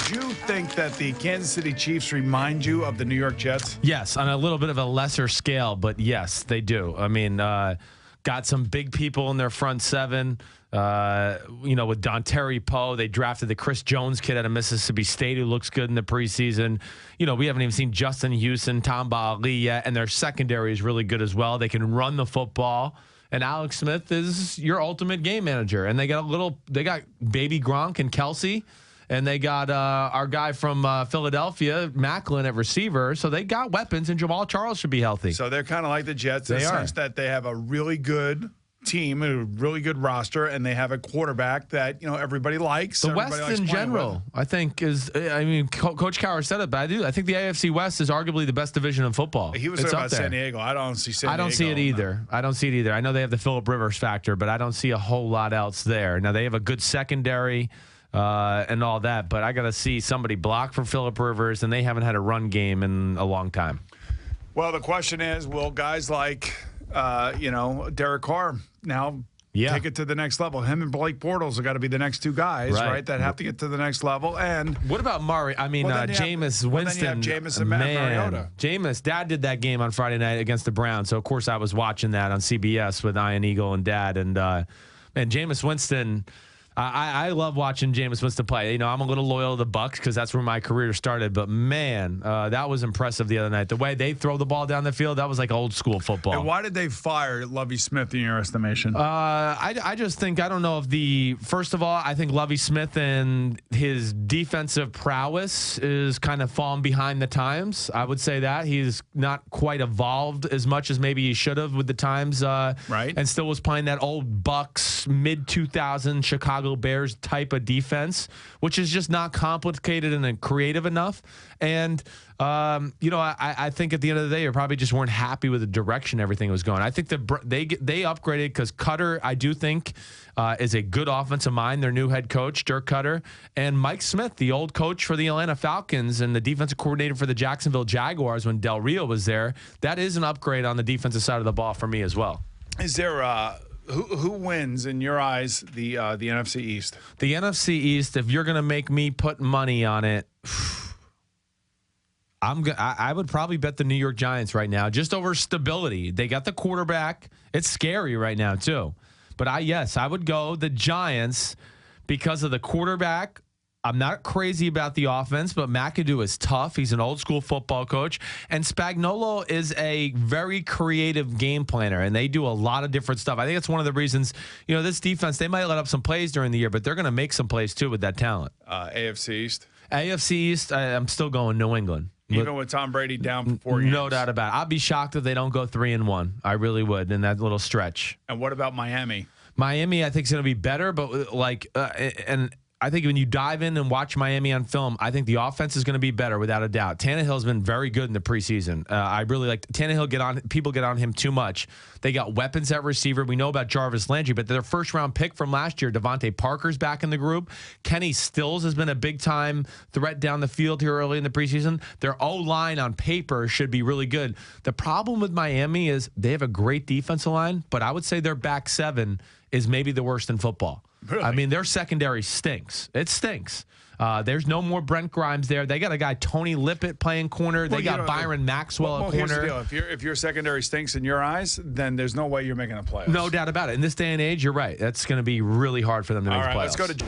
Would you think that the Kansas City Chiefs remind you of the New York Jets? Yes, on a little bit of a lesser scale, but yes, they do. I mean, got some big people in their front seven. With Dontari Poe, they drafted the Chris Jones kid out of Mississippi State who looks good in the preseason. We haven't even seen Justin Houston, Tamba Ali yet, and their secondary is really good as well. They can run the football. And Alex Smith is your ultimate game manager. And they got baby Gronk and Kelsey. And they got our guy from Philadelphia, Macklin, at receiver. So they got weapons, and Jamal Charles should be healthy. So they're kind of like the Jets in the sense that they have a really good team, a really good roster, and they have a quarterback that everybody likes. The West in general, I think, is. Coach Cowher said it, but I think the AFC West is arguably the best division in football. He was talking about San Diego. I don't see San Diego. I don't see it either. I don't see it either. I know they have the Phillip Rivers factor, but I don't see a whole lot else there. Now they have a good secondary. And all that, but I got to see somebody block for Phillip Rivers, and they haven't had a run game in a long time. Well, the question is, will guys like, Derek Carr now take it to the next level? Him and Blake Bortles have got to be the next two guys, right? That have to get to the next level. And what about Murray? Jameis Winston. Then you have Jameis and Mariota. Jameis, Dad did that game on Friday night against the Browns, so of course I was watching that on CBS with Ian Eagle and Dad, and Jameis Winston. I love watching Jameis Winston play. I'm a little loyal to the Bucks because that's where my career started. But, man, that was impressive the other night. The way they throw the ball down the field, that was like old school football. And why did they fire Lovie Smith in your estimation? I just think, I don't know if first of all, I think Lovie Smith and his defensive prowess is kind of falling behind the times. I would say that. He's not quite evolved as much as maybe he should have with the times. Right. And still was playing that old Bucks, mid-2000 Chicago Bears type of defense, which is just not complicated and creative enough. And I think at the end of the day, you probably just weren't happy with the direction everything was going. I think they upgraded because Cutter, I do think, is a good offensive mind. Their new head coach, Dirk Cutter, and Mike Smith, the old coach for the Atlanta Falcons and the defensive coordinator for the Jacksonville Jaguars when Del Rio was there. That is an upgrade on the defensive side of the ball for me as well. Is there Who wins in your eyes the NFC East? The NFC East, if you're going to make me put money on it, I would probably bet the New York Giants right now, just over stability. They got the quarterback. It's scary right now too. But I would go the Giants because of the quarterback. I'm not crazy about the offense, but McAdoo is tough. He's an old school football coach. And Spagnuolo is a very creative game planner, and they do a lot of different stuff. I think it's one of the reasons, this defense, they might let up some plays during the year, but they're going to make some plays too with that talent. AFC East? AFC East, I'm still going New England. Even with Tom Brady down for 4 games? No doubt about it. I'd be shocked if they don't go 3-1. I really would in that little stretch. And what about Miami? Miami, I think, is going to be better, but I think when you dive in and watch Miami on film, I think the offense is going to be better without a doubt. Tannehill's been very good in the preseason. I really like Tannehill. People get on him too much. They got weapons at receiver. We know about Jarvis Landry, but their first-round pick from last year, Devontae Parker's back in the group. Kenny Stills has been a big-time threat down the field here early in the preseason. Their O-line on paper should be really good. The problem with Miami is they have a great defensive line, but I would say their back seven is maybe the worst in football. Really? I mean, their secondary stinks. It stinks. There's no more Brent Grimes there. They got a guy, Tony Lippett, playing corner. They got Byron Maxwell at corner. Here's the deal. If your secondary stinks in your eyes, then there's no way you're making a playoffs. No doubt about it. In this day and age, you're right. That's going to be really hard for them to make the playoffs. Let's go to